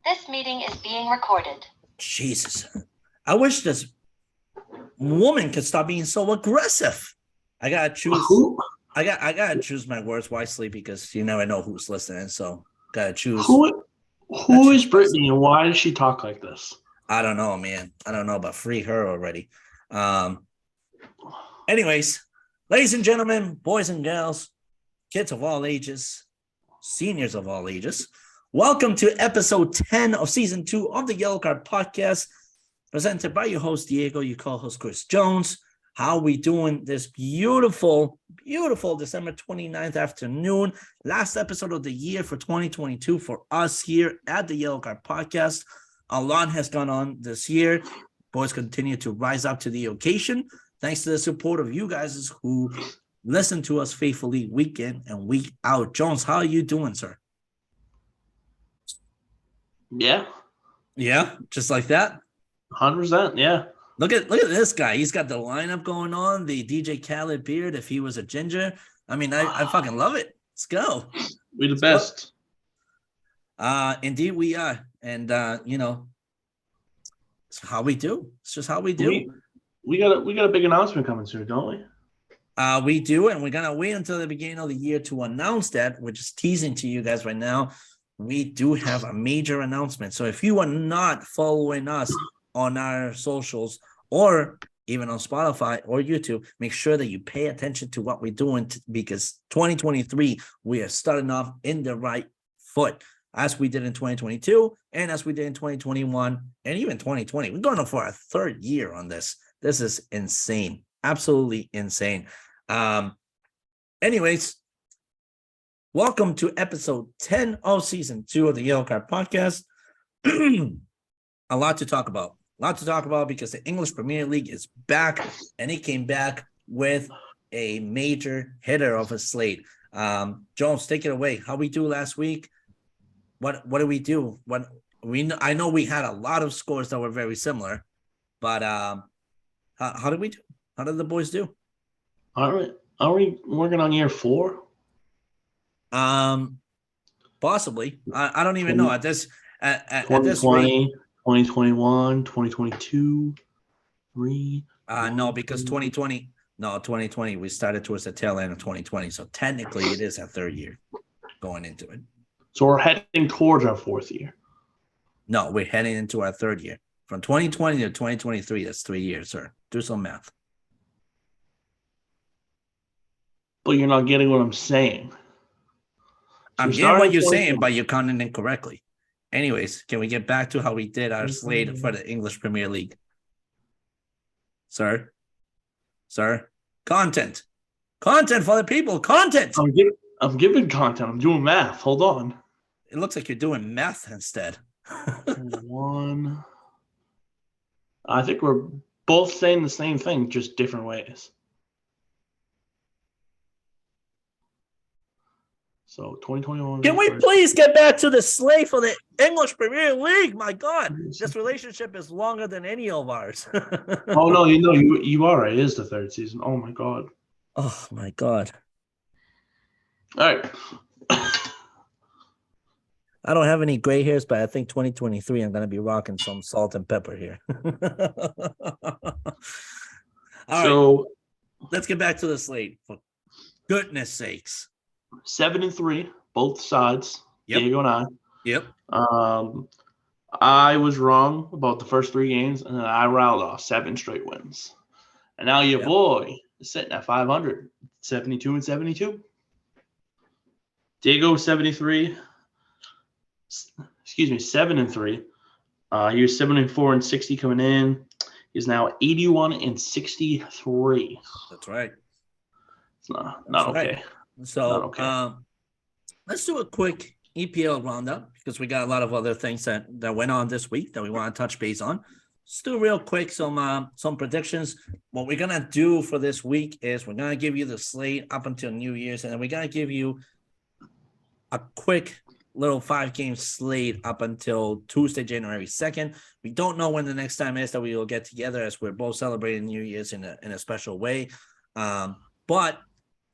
This meeting is being recorded. Jesus. I wish this woman could stop being so aggressive. I gotta choose. I gotta choose my words wisely because you never know who's listening. So gotta choose. Who is Brittany and why does she talk like this? I don't know, man. I don't know, but free her already. Anyways, ladies and gentlemen, boys and girls, kids of all ages, seniors of all ages, welcome to episode 10 of season 2 of the Yellow Card Podcast, presented by your host, Diego, your co-host, Chris Jones. How we doing this beautiful December 29th afternoon? Last episode of the year for 2022 for us here at the Yellow Card Podcast. A lot has gone on this year. Boys continue to rise up to the occasion, thanks to the support of you guys who listen to us faithfully week in and week out. Jones, how are you doing, sir? Yeah, just like that. 100%. Yeah. Look at this guy. He's got the lineup going on. The DJ Khaled beard. If he was a ginger, I mean, I fucking love it. Let's go. We're the best. Indeed, we are, and it's how we do. It's just how we do. We got a big announcement coming soon, don't we? We do, and we're gonna wait until the beginning of the year to announce that. We're just teasing to you guys right now. We do have a major announcement. So if you are not following us on our socials or even on Spotify or YouTube, make sure that you pay attention to what we're doing because 2023, we are starting off in the right foot as we did in 2022 and as we did in 2021 and even 2020. We're going on for our third year on this. This is insane. Absolutely insane. Anyways, welcome to episode 10 of season 2 of the Yellow Card Podcast. A lot to talk about. Because the English Premier League is back, and it came back with a major hitter of a slate. Jones, take it away. How we do last week? What did we do? I know we had a lot of scores that were very similar, but how did we do? How did the boys do? Are we working on year 4? Possibly. I don't even know at this rate. 2021, 2022, 3. No, because 2020, we started towards the tail end of 2020. So technically it is our third year going into it. So we're heading towards our 4th year. No, we're heading into our 3rd year. From 2020 to 2023, that's 3 years, sir. Do some math. But you're not getting what I'm saying. I'm getting what you're saying, but you're counting incorrectly. Anyways, can we get back to how we did our slate for the English Premier League? Sir? Content for the people. Content. I'm giving content. I'm doing math. Hold on. It looks like you're doing math instead. 1. I think we're both saying the same thing, just different ways. So 2021. Can we please get back to the slate for the English Premier League? My God, this relationship is longer than any of ours. Oh no, you are right. It is the 3rd season. Oh my God. Oh my God. All right. I don't have any gray hairs, but I think 2023 I'm gonna be rocking some salt and pepper here. All right. Let's get back to the slate. For goodness sakes. 7-3, both sides. Yep. Diego and I. Yep. I was wrong about the first 3 games, and then I rattled off 7 straight wins. And now your boy is sitting at 500, 72-72. Diego 7-3. He was 74-60 coming in. He's now 81-63. That's right. It's not That's okay. Right. So let's do a quick EPL roundup because we got a lot of other things that went on this week that we want to touch base on. Let's do real quick some predictions. What we're gonna do for this week is we're gonna give you the slate up until New Year's, and then we're gonna give you a quick little 5-game slate up until Tuesday, January 2nd. We don't know when the next time is that we will get together as we're both celebrating New Year's in a special way. But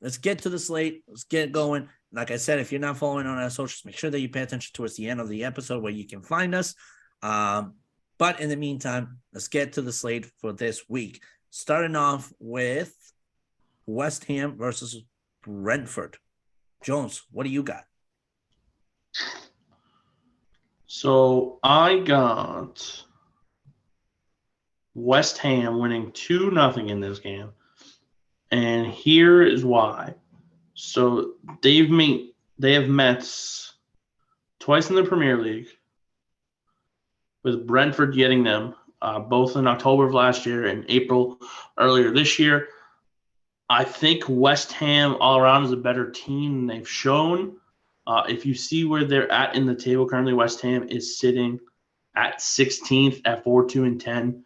let's get to the slate. Let's get going. like I said, if you're not following on our socials, make sure that you pay attention towards the end of the episode where you can find us. But in the meantime, let's get to the slate for this week. Starting off with West Ham versus Brentford. Jones, what do you got? So I got West Ham winning 2-0 in this game. And here is why. So they have met twice in the Premier League, with Brentford getting them both in October of last year and April earlier this year. I think West Ham all around is a better team than they've shown. If you see where they're at in the table currently, West Ham is sitting at 16th at 4-2-10.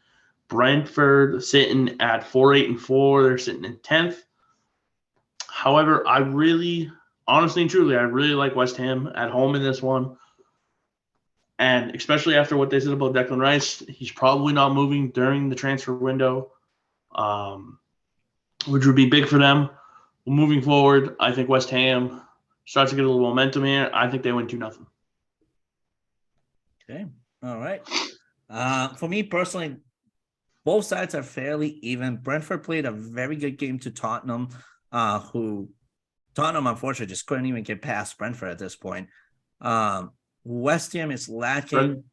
Brentford sitting at 4-8-4. They're sitting in 10th. However, honestly and truly, I really like West Ham at home in this one. And especially after what they said about Declan Rice, he's probably not moving during the transfer window, which would be big for them. Moving forward, I think West Ham starts to get a little momentum here. I think they win 2-0. Okay. All right. For me personally, both sides are fairly even. Brentford played a very good game to Tottenham, who Tottenham, unfortunately, just couldn't even get past Brentford at this point. West Ham is lacking.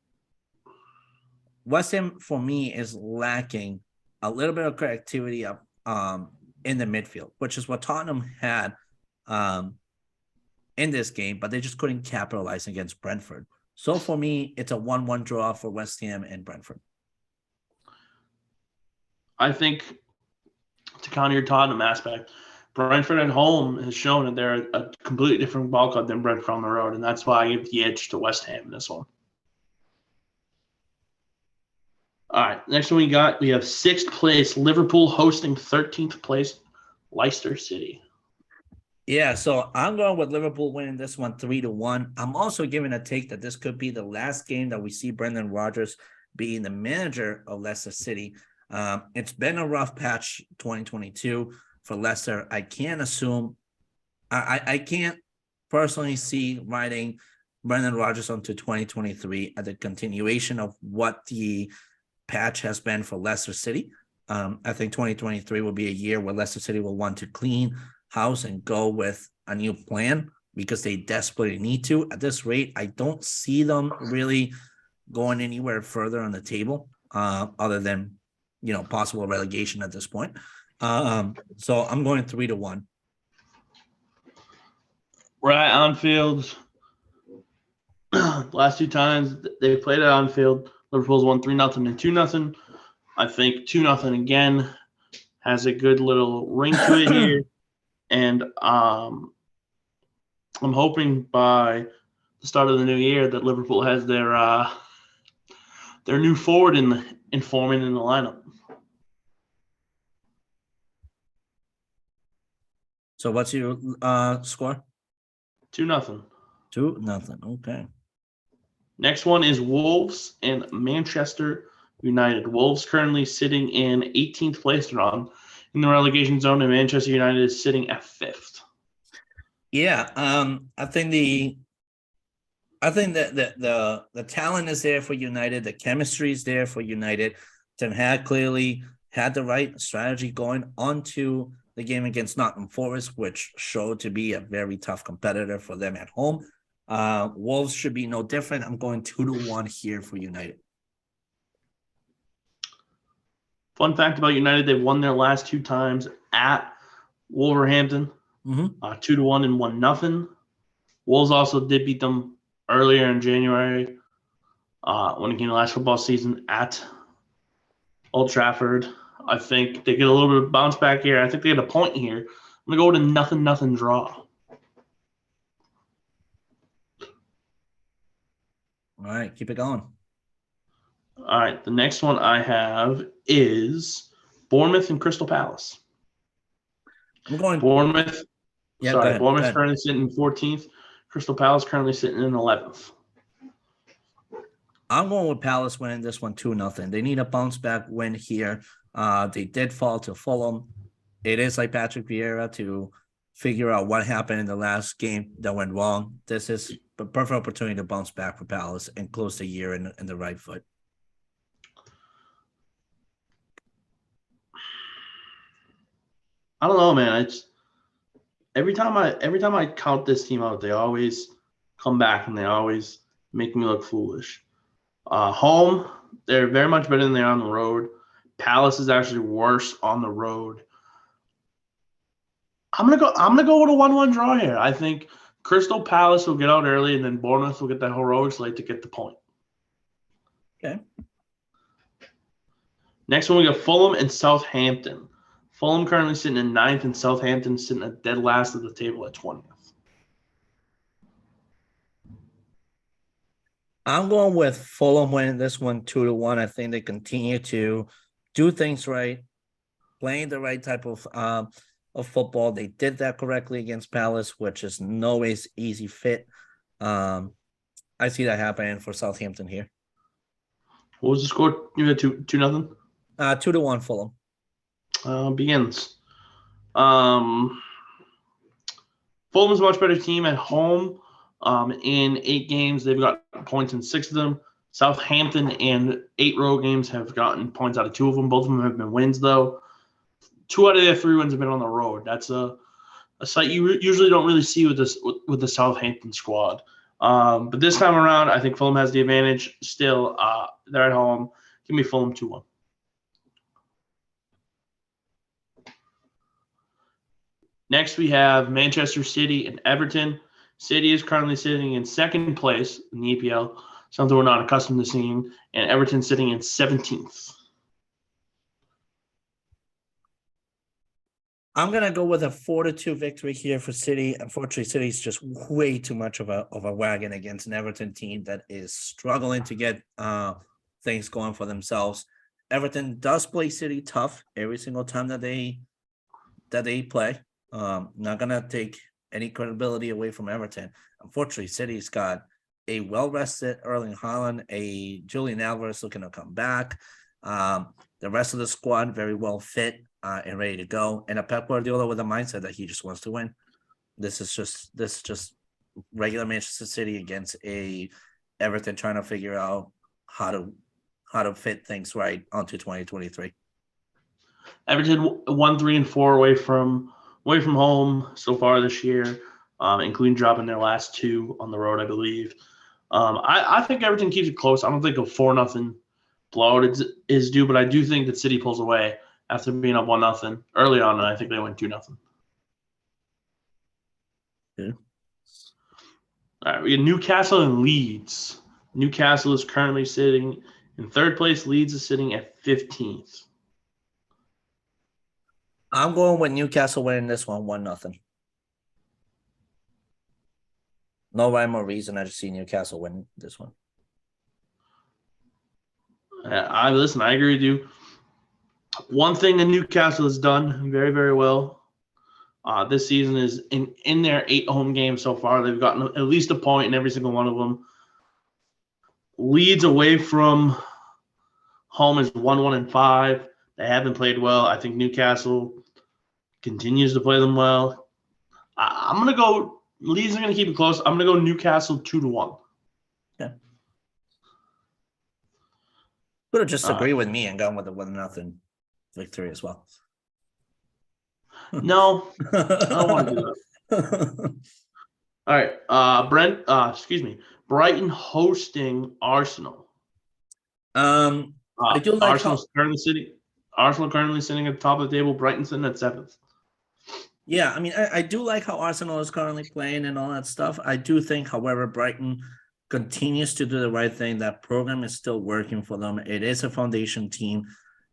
West Ham, for me, is lacking a little bit of creativity up in the midfield, which is what Tottenham had in this game, but they just couldn't capitalize against Brentford. So for me, it's a 1-1 draw for West Ham and Brentford. I think to counter your Tottenham aspect, Brentford at home has shown that they're a completely different ball club than Brentford on the road, and that's why I give the edge to West Ham in this one. All right, next one we have 6th place Liverpool hosting 13th place Leicester City. Yeah, so I'm going with Liverpool winning this one 3-1. I'm also giving a take that this could be the last game that we see Brendan Rodgers being the manager of Leicester City. It's been a rough patch 2022 for Leicester. I can't assume, I can't personally see riding Brendan Rodgers onto 2023 at the continuation of what the patch has been for Leicester City. I think 2023 will be a year where Leicester City will want to clean house and go with a new plan because they desperately need to. At this rate, I don't see them really going anywhere further on the table other than, possible relegation at this point. So I'm going 3-1. Right, Anfield. Last 2 times they played at Anfield, Liverpool's won 3-0 and 2-0. I think 2-0 again has a good little ring to it here. And I'm hoping by the start of the new year that Liverpool has their new forward in forming in the lineup. So what's your score? 2-0. 2-0. Okay. Next one is Wolves and Manchester United. Wolves currently sitting in 18th place in the relegation zone, and Manchester United is sitting at 5th. Yeah, I think that the talent is there for United. The chemistry is there for United. Ten Hag clearly had the right strategy going onto the game against Nottingham Forest, which showed to be a very tough competitor for them at home. Wolves should be no different. I'm going 2-1 here for United. Fun fact about United, they've won their last 2 times at Wolverhampton, 2-1 and 1-0. Wolves also did beat them earlier in January when it came to last football season at Old Trafford. I think they get a little bit of bounce back here. I think they get a point here. I'm going to go with a 0-0 draw. All right, keep it going. All right, the next one I have is Bournemouth and Crystal Palace. I'm going Bournemouth. Yeah, sorry, Bournemouth currently sitting in 14th. Crystal Palace currently sitting in 11th. I'm going with Palace winning this one 2-0. They need a bounce back win here. They did fall to Fulham. It is like Patrick Vieira to figure out what happened in the last game that went wrong. This is a perfect opportunity to bounce back for Palace and close the year in the right foot. I don't know, man. It's every time I count this team out, they always come back and they always make me look foolish. Home, they're very much better than they are on the road. Palace is actually worse on the road. I'm gonna go with a 1-1 draw here. I think Crystal Palace will get out early, and then Bournemouth will get that heroics late to get the point. Okay. Next one, we got Fulham and Southampton. Fulham currently sitting in 9th, and Southampton sitting at dead last of the table at 20th. I'm going with Fulham winning this one 2-1. I think they continue to do things right, playing the right type of football. They did that correctly against Palace, which is no ways easy fit. I see that happening for Southampton here. What was the score? You had 2-0? 2-1 Fulham. Begins. Fulham's a much better team at home. In 8 games, they've got points in 6 of them. Southampton in 8 road games have gotten points out of 2 of them. Both of them have been wins, though. 2 out of their 3 wins have been on the road. That's a sight you usually don't really see with the Southampton squad. But this time around, I think Fulham has the advantage. Still, they're at home. Give me Fulham 2-1. Next, we have Manchester City and Everton. City is currently sitting in 2nd place in the EPL, something we're not accustomed to seeing, and Everton sitting in 17th. I'm gonna go with a 4-2 victory here for City. Unfortunately, City is just way too much of a wagon against an Everton team that is struggling to get things going for themselves. Everton does play City tough every single time that they play. Not gonna take any credibility away from Everton. Unfortunately, City's got a well-rested Erling Haaland, a Julian Alvarez looking to come back. The rest of the squad very well fit and ready to go, and a Pep Guardiola with a mindset that he just wants to win. This is just regular Manchester City against a Everton trying to figure out how to fit things right onto 2023. Everton 1-3-4 away from home so far this year, including dropping their last 2 on the road, I believe. I think Everton keeps it close. I don't think a 4-0 blowout is due, but I do think that City pulls away after being up 1-0 early on, and I think they win 2-0. Yeah. All right, we got Newcastle and Leeds. Newcastle is currently sitting in 3rd place. Leeds is sitting at 15th. I'm going with Newcastle winning this one 1-0. No rhyme or reason. I just see Newcastle winning this one. I agree with you. One thing that Newcastle has done very, very well this season is in their 8 home games so far, they've gotten at least a point in every single one of them. Leeds away from home is 1-1-5. They haven't played well. I think Newcastle continues to play them well. I'm going to go – Leeds are going to keep it close. I'm going to go Newcastle 2-1. Yeah. Could have just agreed with me and gone with a 1-0 victory as well. No, I don't want to do that. All right, Brighton hosting Arsenal. I do like Arsenal currently sitting at the top of the table. Brighton sitting at 7th. Yeah, I mean, I do like how Arsenal is currently playing and all that stuff. I do think, however, Brighton continues to do the right thing. That program is still working for them. It is a foundation team.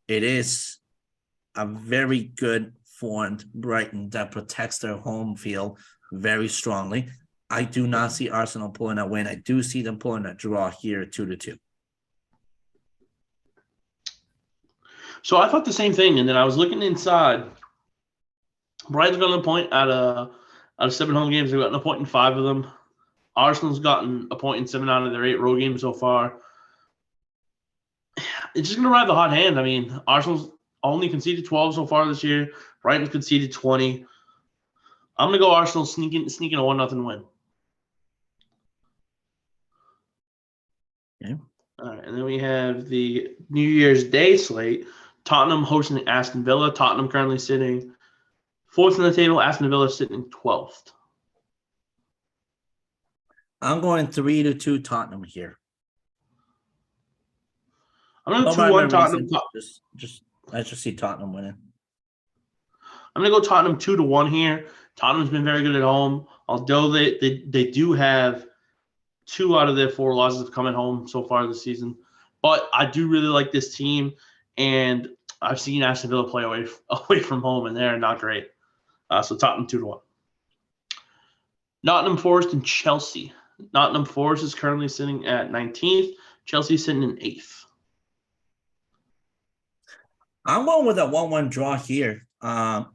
It is a very good formed Brighton that protects their home field very strongly. I do not see Arsenal pulling a win. I do see them pulling a draw here, 2-2. So I thought the same thing, and then I was looking inside. Brighton's gotten a point out of 7 home games. They've gotten a point in 5 of them. Arsenal's gotten a point in 7 out of their 8 road games so far. It's just going to ride the hot hand. I mean, Arsenal's only conceded 12 so far this year. Brighton's conceded 20. I'm going to go Arsenal sneaking a 1-0 win. Okay. All right, and then we have the New Year's Day slate. Tottenham hosting Aston Villa. Tottenham currently sitting 4th in the table. Aston Villa sitting 12th. I'm going 3-2 Tottenham here. I'm going to No go rhyme 2-1 or Tottenham. reason. I just see Tottenham winning. I'm going to go Tottenham 2-1 here. Tottenham's been very good at home, although they do have 2 out of their 4 losses have come at home so far this season. But I do really like this team, and I've seen Aston Villa play away from home, and they're not great. So Tottenham 2-1. Nottingham Forest and Chelsea. Nottingham Forest is currently sitting at 19th. Chelsea sitting in 8th. I'm going with a 1-1 draw here. I'm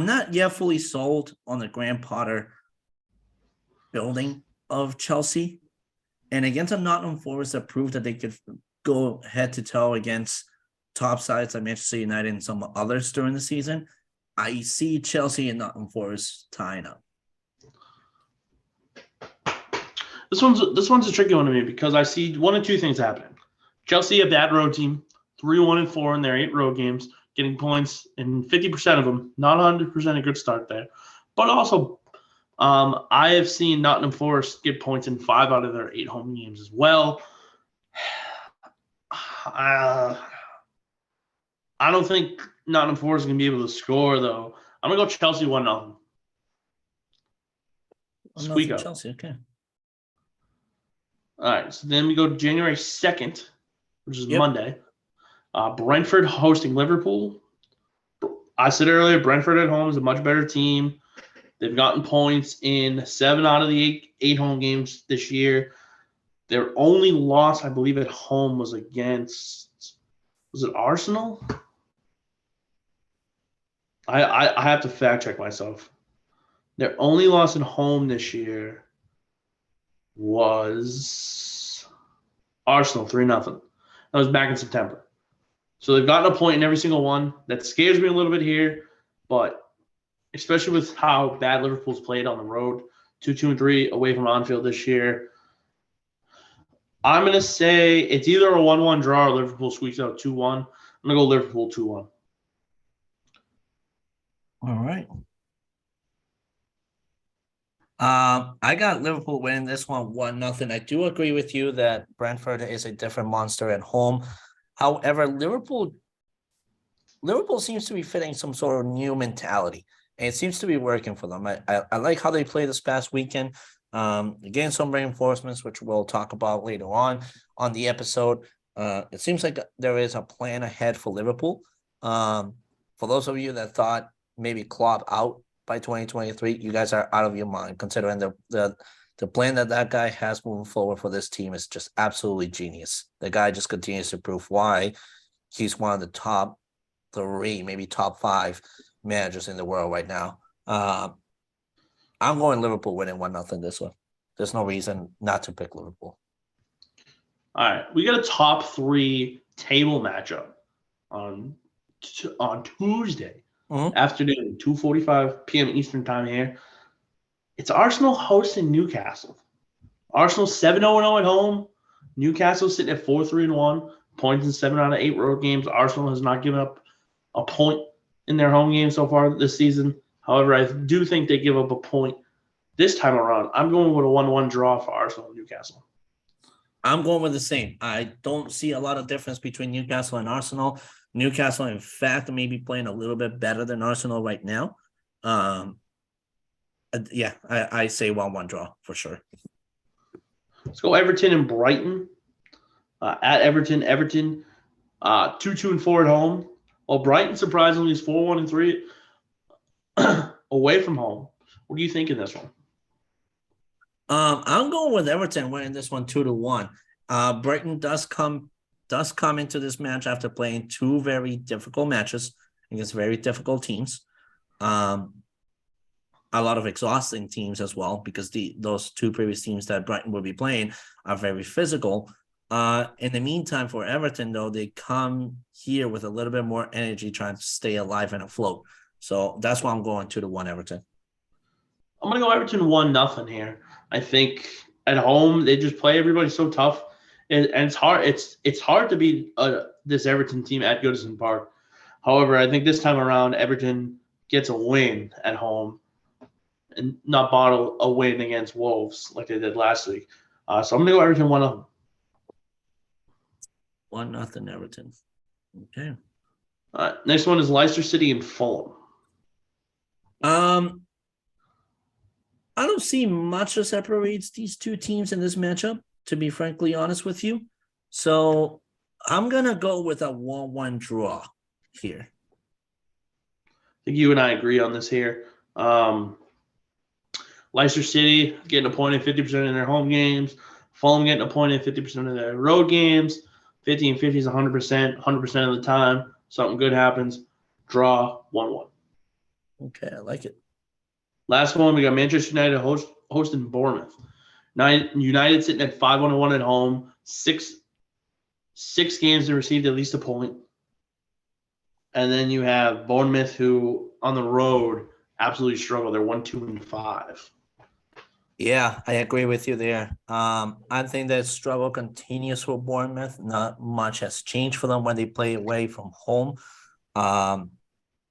not yet fully sold on the Graham Potter building of Chelsea. And against a Nottingham Forest that proved that they could go head to toe against top sides like Manchester United and some others during the season, I see Chelsea and Nottingham Forest tying up. This one's a tricky one to me because I see 1 of 2 things happening. Chelsea, a bad road team, 3-1-4 in their 8 road games, getting points in 50% of them. Not 100% a good start there. But also, I have seen Nottingham Forest get points in 5 out of their 8 home games as well. I don't think Nottingham Forest is going to be able to score, though. I'm going to go Chelsea 1-0. Squeak up. Chelsea, okay. All right, so then we go to January 2nd, which is Monday. Brentford hosting Liverpool. I said earlier, Brentford at home is a much better team. They've gotten points in 7 out of the 8 home games this year. Their only loss, I believe, at home was against – was it Arsenal? I have to fact check myself. Their only loss at home this year was Arsenal 3-0. That was back in September. So they've gotten a point in every single one. That scares me a little bit here, but especially with how bad Liverpool's played on the road, 2-2-3 away from Anfield this year. I'm going to say it's either a 1-1 draw or Liverpool squeaks out 2-1. I'm going to go Liverpool 2-1. All right. I got Liverpool winning this one 1-0. I do agree with you that Brentford is a different monster at home. However, Liverpool seems to be fitting some sort of new mentality, and it seems to be working for them. I like how they played this past weekend. Again, some reinforcements, which we'll talk about later on the episode. It seems like there is a plan ahead for Liverpool. For those of you that thought maybe Klopp out by 2023, you guys are out of your mind, considering the plan that guy has moving forward for this team is just absolutely genius. The guy just continues to prove why he's one of the top 3, maybe top 5 managers in the world right now. I'm going Liverpool winning 1-0 this one. There's no reason not to pick Liverpool. All right, we got a top 3 table matchup on Tuesday afternoon, 2:45 p.m. Eastern time here. It's Arsenal hosting Newcastle. Arsenal 7-0-0 at home. Newcastle sitting at 4-3-1. Points in 7 out of 8 road games. Arsenal has not given up a point in their home game so far this season. However, I do think they give up a point this time around. I'm going with a 1-1 draw for Arsenal and Newcastle. I'm going with the same. I don't see a lot of difference between Newcastle and Arsenal. Newcastle, in fact, may be playing a little bit better than Arsenal right now. I say 1-1 draw for sure. Let's go Everton and Brighton. At Everton 2-2-4 at home. Well, Brighton surprisingly is 4-1-3 away from home. What do you think in this one? I'm going with Everton winning this one 2-1. Brighton does come into this match after playing 2 very difficult matches against very difficult teams. A lot of exhausting teams as well, because those 2 previous teams that Brighton will be playing are very physical. In the meantime, for Everton, though, they come here with a little bit more energy trying to stay alive and afloat. So that's why I'm going 2-1 Everton. I'm gonna go Everton 1-0 here. I think at home they just play everybody so tough, and it's hard. It's hard to beat this Everton team at Goodison Park. However, I think this time around Everton gets a win at home, and not bottle a win against Wolves like they did last week. So I'm gonna go Everton 1-0. 1-0 Everton. Okay. Next one is Leicester City and Fulham. I don't see much that separates these two teams in this matchup, to be frankly honest with you. So I'm going to go with a 1-1 draw here. I think you and I agree on this here. Leicester City getting a point in 50% of their home games. Fulham getting a point in 50% of their road games. 50 and 50 is 100%. 100% of the time, something good happens. Draw 1-1. Okay, I like it. Last one, we got Manchester United hosting Bournemouth. United sitting at 5-1 at home. Six games to receive at least a point. And then you have Bournemouth, who on the road absolutely struggle. They're 1-2-5. Yeah, I agree with you there. I think that struggle continues for Bournemouth. Not much has changed for them when they play away from home. I'm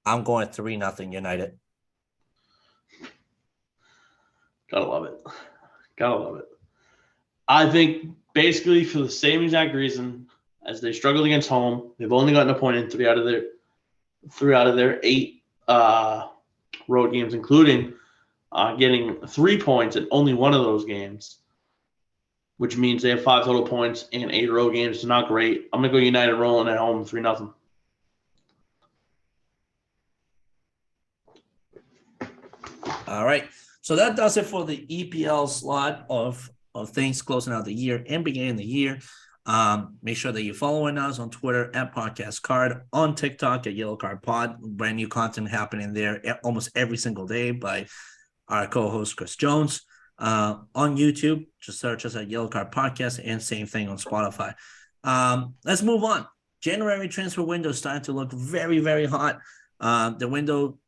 going 3-0 United. Gotta love it. Gotta love it. I think basically for the same exact reason as they struggled against home, they've only gotten a point in three out of their 8 road games, including getting 3 points in only one of those games, which means they have 5 total points in 8 road games. It's not great. I'm gonna go United rolling at home 3-0. All right. So that does it for the EPL slot of things closing out the year and beginning the year. Make sure that you're following us on Twitter at Podcast Card, on TikTok at Yellow Card Pod. Brand new content happening there almost every single day by our co-host Chris Jones. On YouTube, just search us at Yellow Card Podcast, and same thing on Spotify. Let's move on. January transfer window is starting to look very, very hot. The window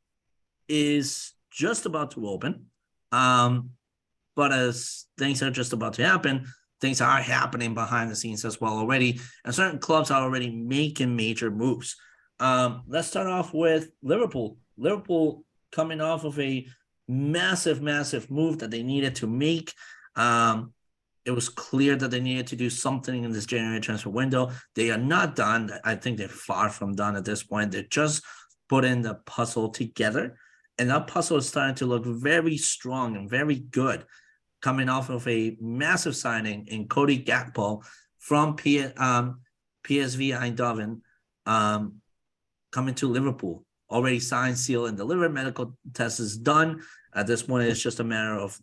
is just about to open. But as things are just about to happen, things are happening behind the scenes as well already, and certain clubs are already making major moves. Let's start off with Liverpool. Liverpool coming off of a massive move that they needed to make. It was clear that they needed to do something in this January transfer window. They are not done. I think they're far from done at this point. They're just putting the puzzle together. And that puzzle is starting to look very strong and very good, coming off of a massive signing in Cody Gakpo from PSV Eindhoven, coming to Liverpool. Already signed, sealed, and delivered. Medical test is done. At this point, it's just a matter of,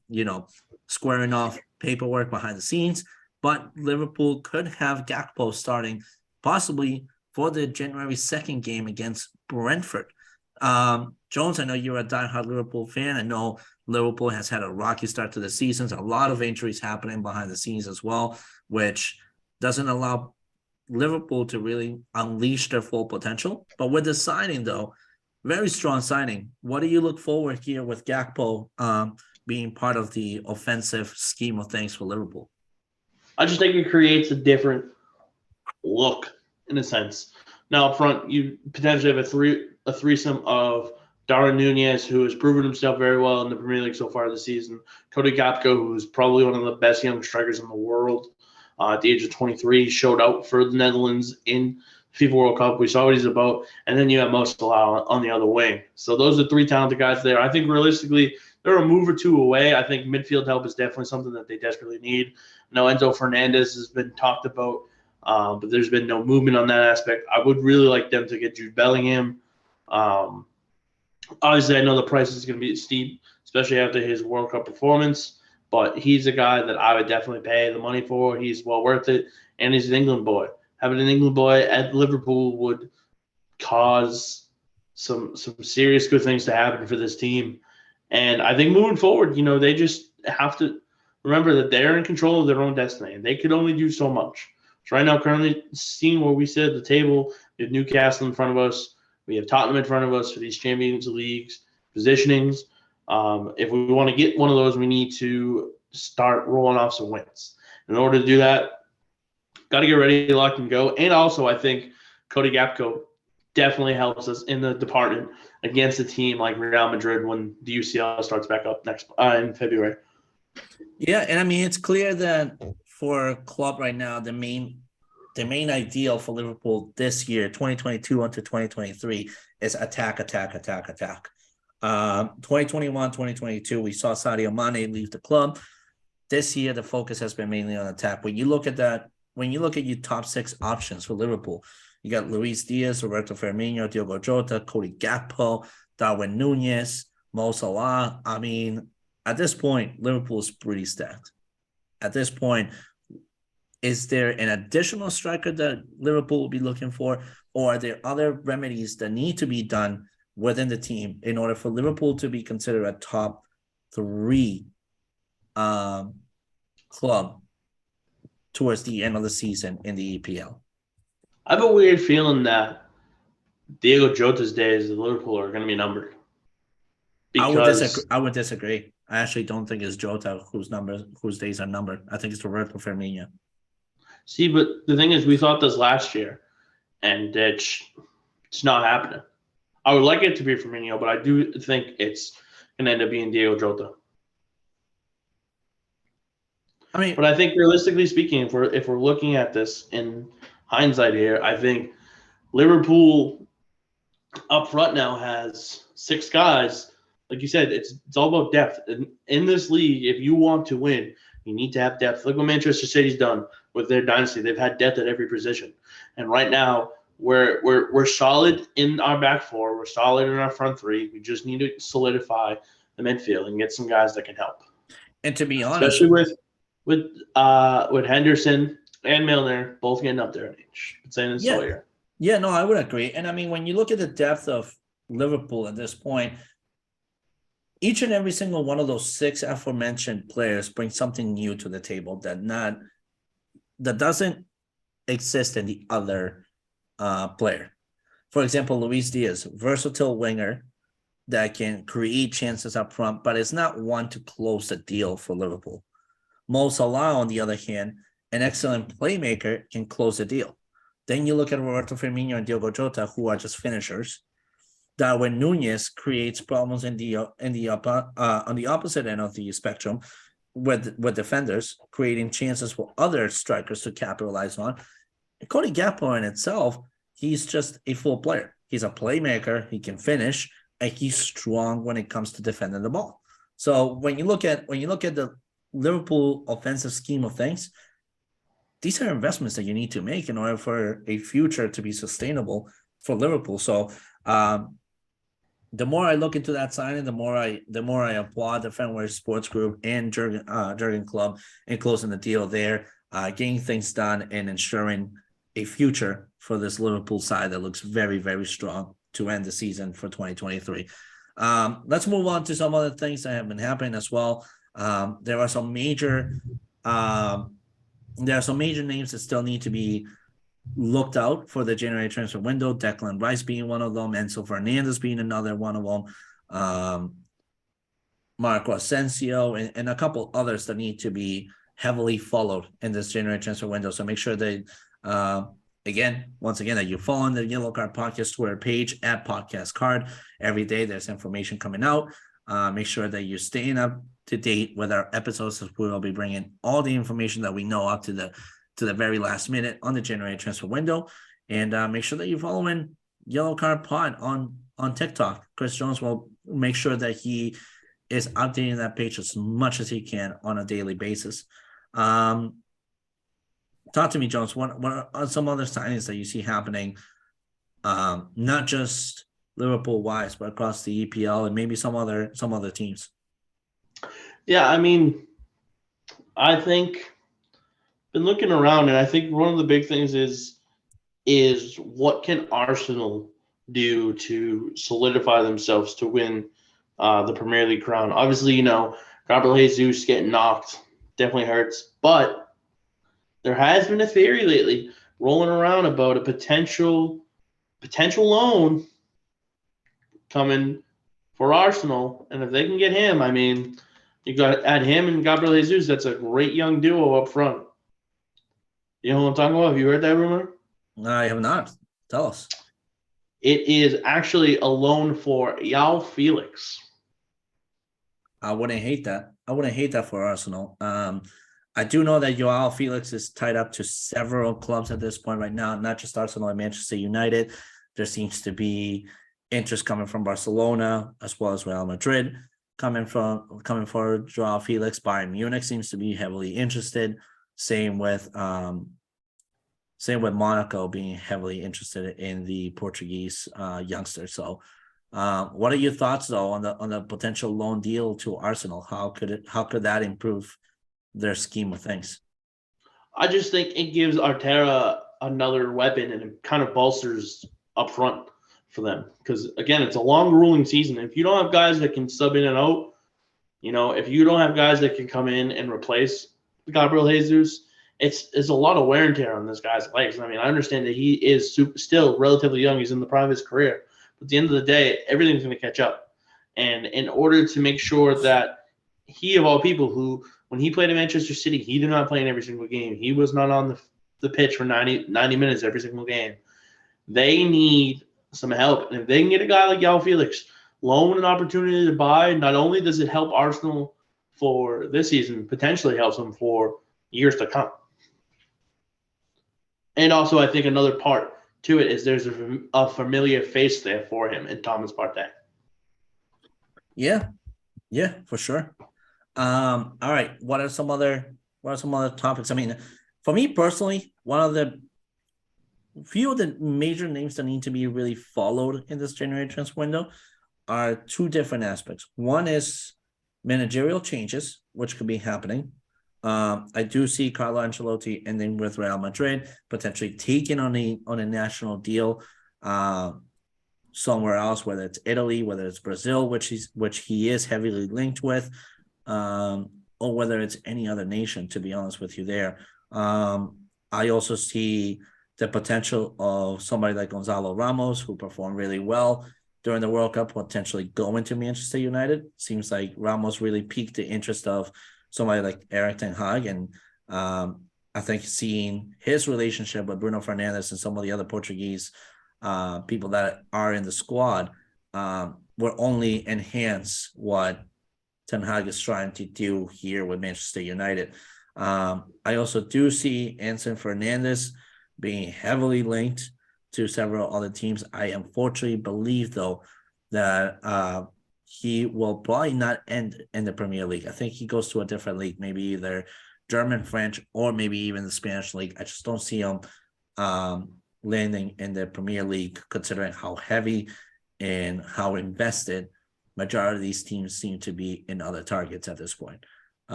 squaring off paperwork behind the scenes. But Liverpool could have Gakpo starting possibly for the January 2nd game against Brentford. Jones, I know you're a diehard Liverpool fan. I know Liverpool has had a rocky start to the season. A lot of injuries happening behind the scenes as well, which doesn't allow Liverpool to really unleash their full potential. But with the signing, though, very strong signing. What do you look forward here with Gakpo being part of the offensive scheme of things for Liverpool? I just think it creates a different look in a sense. Now up front, you potentially have a threesome of Darwin Nunez, who has proven himself very well in the Premier League so far this season. Cody Gakpo, who is probably one of the best young strikers in the world. At the age of 23, showed out for the Netherlands in FIFA World Cup. We saw what he's about. And then you have Mo Salah on the other wing. So those are 3 talented guys there. I think realistically, they're a move or 2 away. I think midfield help is definitely something that they desperately need. Now, Enzo Fernandez has been talked about, but there's been no movement on that aspect. I would really like them to get Jude Bellingham. Obviously, I know the price is going to be steep, especially after his World Cup performance, but he's a guy that I would definitely pay the money for. He's well worth it, and he's an England boy. Having an England boy at Liverpool would cause some serious good things to happen for this team. And I think moving forward, they just have to remember that they're in control of their own destiny, and they could only do so much. So right now, currently seeing where we sit at the table, we have Newcastle in front of us. We have Tottenham in front of us for these Champions Leagues positionings. If we want to get one of those, we need to start rolling off some wins. In order to do that, got to get ready, lock, and go. And also, I think Cody Gapco definitely helps us in the department against a team like Real Madrid when the UCL starts back up next in February. Yeah, and I mean it's clear that for Klopp right now, the main ideal for Liverpool this year, 2022 onto 2023, is attack. 2021, 2022, we saw Sadio Mane leave the club. This year, the focus has been mainly on attack. When you look at your top 6 options for Liverpool, you got Luis Diaz, Roberto Firmino, Diogo Jota, Cody Gakpo, Darwin Nunez, Mo Salah. I mean, at this point, Liverpool is pretty stacked. At this point, is there an additional striker that Liverpool will be looking for, or are there other remedies that need to be done within the team in order for Liverpool to be considered a top 3 club towards the end of the season in the EPL? I have a weird feeling that Diego Jota's days at Liverpool are going to be numbered. Because I would disagree. I actually don't think it's Jota whose days are numbered. I think it's Roberto Firmino. See, but the thing is, we thought this last year, and it's not happening. I would like it to be Firmino, but I do think it's going to end up being Diego Jota. I mean, but I think realistically speaking, if we're looking at this in hindsight here, I think Liverpool up front now has 6 guys. Like you said, it's all about depth. In this league, if you want to win, you need to have depth. Look what Manchester City's done with their dynasty. They've had depth at every position. And right now, we're solid in our back 4. We're solid in our front 3. We just need to solidify the midfield and get some guys that can help. And to be honest, especially with Henderson and Milner both getting up there in age. Yeah, no, I would agree. And I mean, when you look at the depth of Liverpool at this point, each and every single one of those 6 aforementioned players brings something new to the table that doesn't exist in the other player. For example, Luis Diaz, versatile winger that can create chances up front, but it's not one to close the deal for Liverpool. Mo Salah, on the other hand, an excellent playmaker, can close the deal. Then you look at Roberto Firmino and Diogo Jota, who are just finishers. Darwin Nunez creates problems on the opposite end of the spectrum with defenders, creating chances for other strikers to capitalize on. And Cody Gakpo in itself, he's just a full player. He's a playmaker. He can finish, and he's strong when it comes to defending the ball. So when you look at the Liverpool offensive scheme of things, these are investments that you need to make in order for a future to be sustainable for Liverpool. So the more I look into that signing, the more I applaud the Fenway Sports Group and Jurgen Klopp in closing the deal there, getting things done and ensuring a future for this Liverpool side that looks very, very strong to end the season for 2023. Let's move on to some other things that have been happening as well. There are some major names that still need to be looked out for the January transfer window. Declan Rice being one of them, Enzo Fernandez being another one of them, Marco Asensio, and a couple others that need to be heavily followed in this January transfer window. So make sure that, once again, that you're following the Yellow Card Podcast Twitter page at Podcast Card. Every day there's information coming out. Make sure that you're staying up to date with our episodes, as we will be bringing all the information that we know up to the very last minute on the January transfer window. And make sure that you're following Yellow Card Pod on TikTok. Chris Jones will make sure that he is updating that page as much as he can on a daily basis. Talk to me, Jones. What are some other signings that you see happening, not just Liverpool-wise, but across the EPL and maybe some other teams? Yeah, I mean, I think been looking around, and I think one of the big things is what can Arsenal do to solidify themselves to win the Premier League crown. Obviously, Gabriel Jesus getting knocked definitely hurts, but there has been a theory lately rolling around about a potential loan coming for Arsenal, and if they can get him, I mean, you got to add him and Gabriel Jesus. That's a great young duo up front. You know what I'm talking about? Have you heard that rumor? I have not. Tell us. It is actually a loan for Yao Felix. I wouldn't hate that. I wouldn't hate that for Arsenal. I do know that Joao Felix is tied up to several clubs at this point right now, not just Arsenal and Manchester United. There seems to be interest coming from Barcelona as well as Real Madrid coming for Joao Felix. Bayern Munich seems to be heavily interested. Same with Monaco being heavily interested in the Portuguese youngster. So, what are your thoughts though on the potential loan deal to Arsenal? How could that improve their scheme of things? I just think it gives Arteta another weapon and it kind of bolsters up front for them. Because again, it's a long grueling season. If you don't have guys that can sub in and out, if you don't have guys that can come in and replace Gabriel Jesus, it's a lot of wear and tear on this guy's legs. I mean, I understand that he is still relatively young. He's in the prime of his career. But at the end of the day, everything's going to catch up. And in order to make sure that he, of all people, who when he played at Manchester City, he did not play in every single game. He was not on the pitch for 90 minutes every single game. They need some help. And if they can get a guy like Yao Felix, loan an opportunity to buy, not only does it help Arsenal for this season, potentially helps them for years to come. And also, I think another part to it is there's a familiar face there for him in Thomas Partey. Yeah, for sure. All right. What are some other topics? I mean, for me personally, one of the few of the major names that need to be really followed in this January transfer window are two different aspects. One is managerial changes, which could be happening. I do see Carlo Ancelotti ending with Real Madrid, potentially taking on a national deal somewhere else, whether it's Italy, whether it's Brazil, which he is heavily linked with, or whether it's any other nation, to be honest with you there. I also see the potential of somebody like Gonzalo Ramos, who performed really well during the World Cup, potentially going to Manchester United. Seems like Ramos really piqued the interest of somebody like Erik ten Hag. And I think seeing his relationship with Bruno Fernandes and some of the other Portuguese people that are in the squad will only enhance what Ten Hag is trying to do here with Manchester United. I also do see Anson Fernandes being heavily linked to several other teams. I unfortunately believe, though, that he will probably not end in the Premier League. I think he goes to a different league, maybe either German, French, or maybe even the Spanish league. I just don't see him landing in the Premier League, considering how heavy and how invested majority of these teams seem to be in other targets at this point.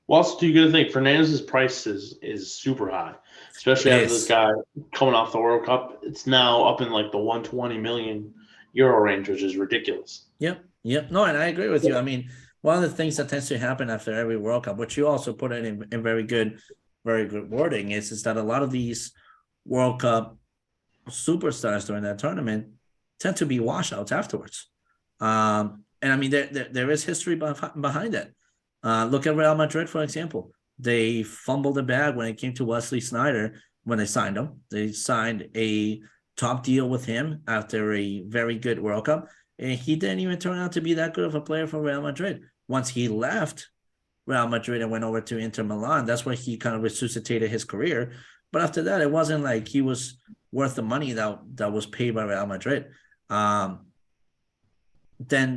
Well, also, you got to think Fernandez's price is super high, especially after this guy coming off the World Cup. It's now up in like the 120 million euro range, which is ridiculous. Yep. No, and I agree with you. I mean, one of the things that tends to happen after every World Cup, which you also put it in very good wording, is that a lot of these World Cup superstars during that tournament tend to be washouts afterwards. And I mean, there is history behind it. Look at Real Madrid, for example. They fumbled the bag when it came to Wesley Sneijder when they signed him. They signed a top deal with him after a very good World Cup, and he didn't even turn out to be that good of a player for Real Madrid. Once he left Real Madrid and went over to Inter Milan, that's where he kind of resuscitated his career. But after that, it wasn't like he was worth the money that was paid by Real Madrid. Then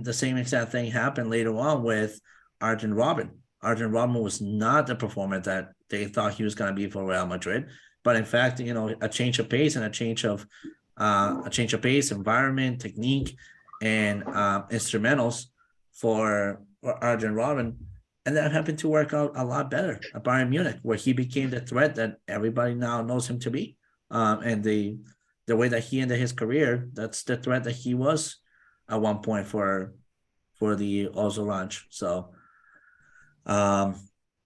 the same exact thing happened later on with Arjen Robben. Arjen Robben was not the performer that they thought he was going to be for Real Madrid, but in fact, a change of pace and a change of pace, environment, technique, and instrumentals for Arjen Robben, and that happened to work out a lot better at Bayern Munich, where he became the threat that everybody now knows him to be, and the way that he ended his career, that's the threat that he was at one point for the Ozorange. So.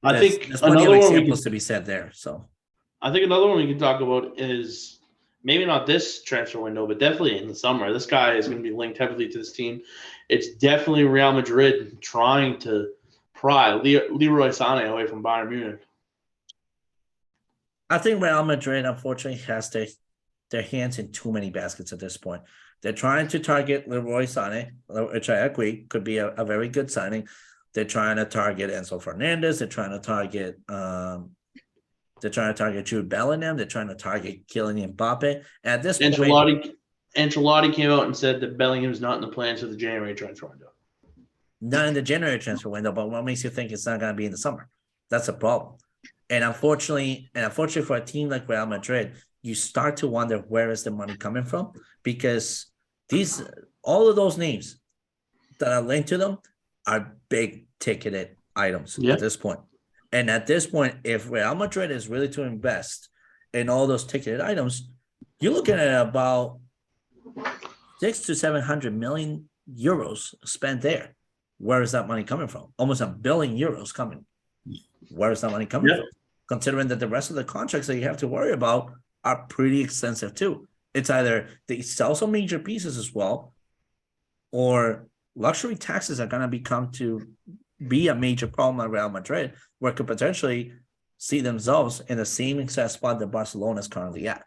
I think there's plenty of another one we examples can, to be said there. So I think another one we can talk about is maybe not this transfer window, but definitely in the summer. This guy is going to be linked heavily to this team. It's definitely Real Madrid trying to pry Leroy Sané away from Bayern Munich. I think Real Madrid, unfortunately, has their hands in too many baskets at this point. They're trying to target Leroy Sané, which I agree could be a very good signing. They're trying to target Enzo Fernandez. They're trying to target Jude Bellingham. They're trying to target Kylian Mbappe. At this point, Ancelotti came out and said that Bellingham's not in the plans for the January transfer window. not in the January transfer window, but what makes you think it's not going to be in the summer? That's a problem. And unfortunately for a team like Real Madrid, you start to wonder where is the money coming from, because all of those names that are linked to them are big ticketed items at this point. And at this point, if Real Madrid is really to invest in all those ticketed items, you're looking at about 600 to 700 million euros spent there. Where is that money coming from? Almost €1 billion coming. Where is that money coming from? Considering that the rest of the contracts that you have to worry about are pretty extensive too. It's either they sell some major pieces as well, or luxury taxes are going to become to be a major problem at Real Madrid, where it could potentially see themselves in the same exact spot that Barcelona is currently at.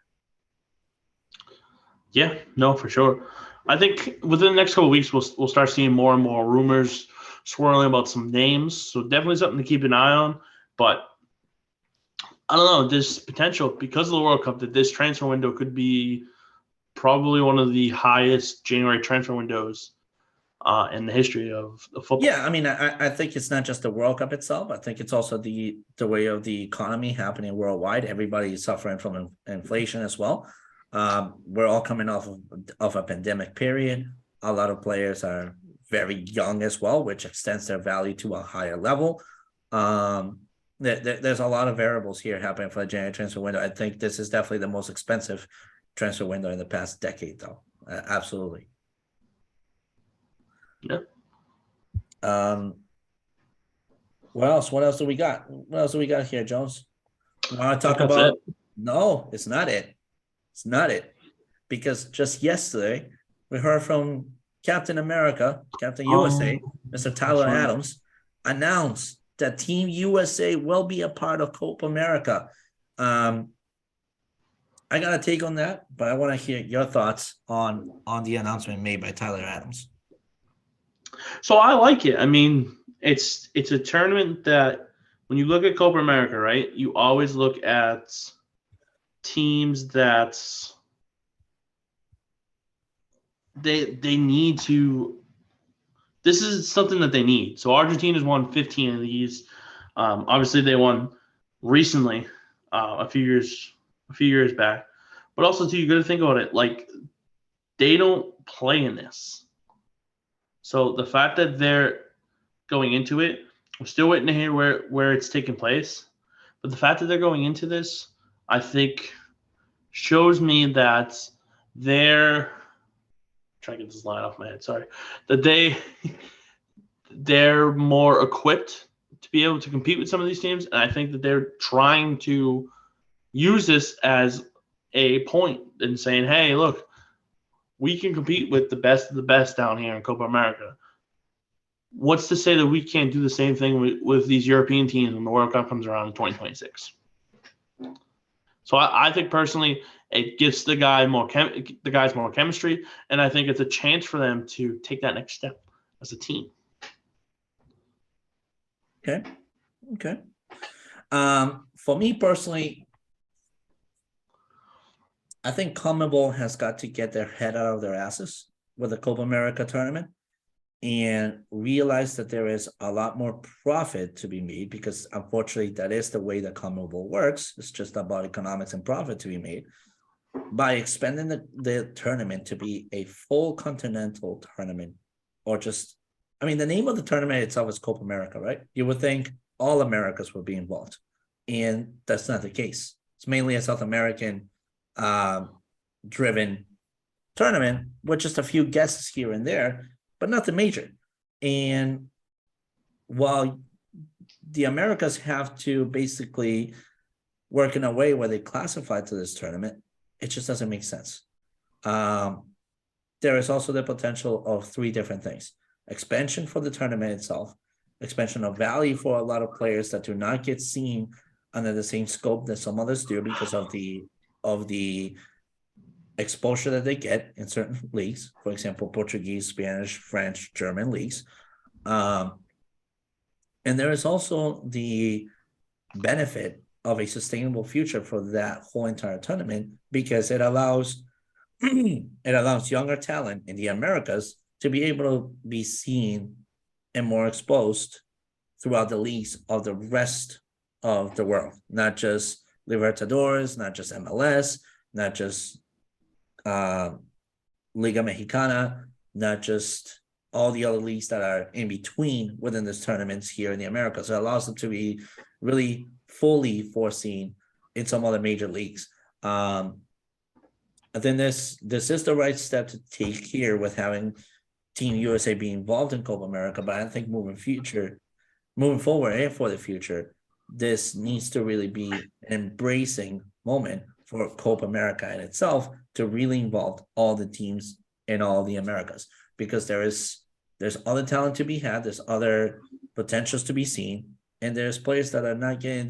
Yeah, no, for sure. I think within the next couple of weeks, we'll start seeing more and more rumors swirling about some names. So definitely something to keep an eye on. But I don't know, there's potential because of the World Cup that this transfer window could be probably one of the highest January transfer windows in the history of football. Yeah, I mean, I think it's not just the World Cup itself. I think it's also the way of the economy happening worldwide. Everybody is suffering from inflation as well. We're all coming off of a pandemic period. A lot of players are very young as well, which extends their value to a higher level. There's a lot of variables here happening for the January transfer window. I think this is definitely the most expensive transfer window in the past decade, though. Absolutely. Yeah. What else? What else do we got? What else do we got here, Jones? You want to talk That's about? it. No, it's not it. It's not it. Because just yesterday, we heard from Captain America, Captain USA, Mr. Tyler Adams, announced that Team USA will be a part of Copa America. I got a take on that, but I want to hear your thoughts on the announcement made by Tyler Adams. So I like it. I mean, it's a tournament that when you look at Copa America, right, you always look at teams that's they need to. This is something that they need. So Argentina's won 15 of these. Obviously, they won recently, a few years back. But also, too, you got to think about it. Like, they don't play in this. So the fact that they're going into it, we're still waiting to hear where it's taking place. But the fact that they're going into this, I think, shows me that they're trying to get this line off my head. Sorry, that they're more equipped to be able to compete with some of these teams, and I think that they're trying to use this as a point and saying, "Hey, look, we can compete with the best of the best down here in Copa America. What's to say that we can't do the same thing with these European teams when the World Cup comes around in 2026?" So I think personally, it gives the guys more chemistry, and I think it's a chance for them to take that next step as a team. Okay. For me personally, I think CONMEBOL has got to get their head out of their asses with the Copa America tournament and realize that there is a lot more profit to be made, because unfortunately that is the way that CONMEBOL works. It's just about economics and profit to be made by expanding the tournament to be a full continental tournament, or just, I mean, the name of the tournament itself is Copa America, right? You would think all Americas would be involved, and that's not the case. It's mainly a South American driven tournament with just a few guests here and there, but nothing major. And while the Americas have to basically work in a way where they classify to this tournament. It just doesn't make sense. There is also the potential of three different things: expansion for the tournament itself, expansion of value for a lot of players that do not get seen under the same scope that some others do because of the exposure that they get in certain leagues, for example, Portuguese, Spanish, French, German leagues. And there is also the benefit of a sustainable future for that whole entire tournament, because it allows younger talent in the Americas to be able to be seen and more exposed throughout the leagues of the rest of the world, not just Libertadores, not just MLS, not just Liga Mexicana, not just all the other leagues that are in between within this tournaments here in the Americas. So it allows them to be really fully foreseen in some other major leagues. I think this is the right step to take here with having Team USA be involved in Copa America, but I think moving forward and for the future, this needs to really be an embracing moment for Copa America in itself to really involve all the teams in all the Americas, because there's other talent to be had, there's other potentials to be seen, and there's players that are not getting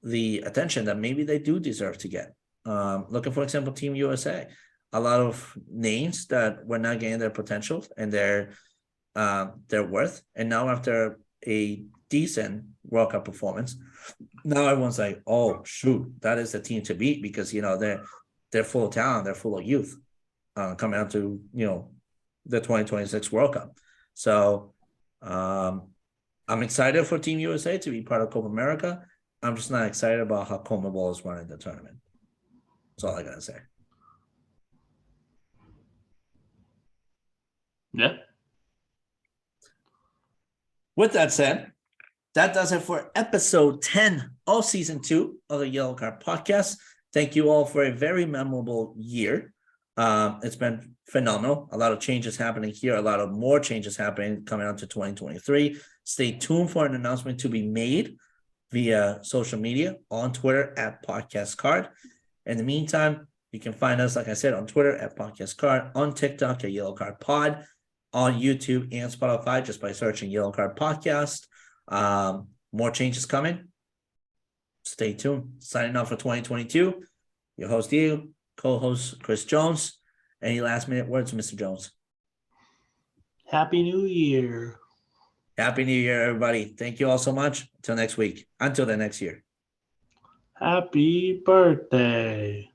the attention that maybe they do deserve to get. Looking, for example, Team USA, a lot of names that were not getting their potential and their worth, and now after a decent World Cup performance, now everyone's like, oh shoot, that is the team to beat, because they're full of talent, they're full of youth, coming out to the 2026 World Cup. So I'm excited for Team USA to be part of Copa America. I'm just not excited about how CONMEBOL is running the tournament. That's all I gotta say. Yeah. With that said, that does it for episode 10 of season 2 of the Yellow Card Podcast. Thank you all for a very memorable year. It's been phenomenal. A lot of changes happening here, a lot of more changes happening coming out to 2023. Stay tuned for an announcement to be made via social media on Twitter at Podcast Card. In the meantime, you can find us, like I said, on Twitter at Podcast Card, on TikTok at Yellow Card Pod, on YouTube and Spotify just by searching Yellow Card Podcast. More changes coming. Stay tuned. Signing off for 2022. Your host Diego, co-host Chris Jones. Any last minute words, Mr. Jones? Happy New Year. Happy New Year, everybody. Thank you all so much. Until next week. Until the next year. Happy birthday.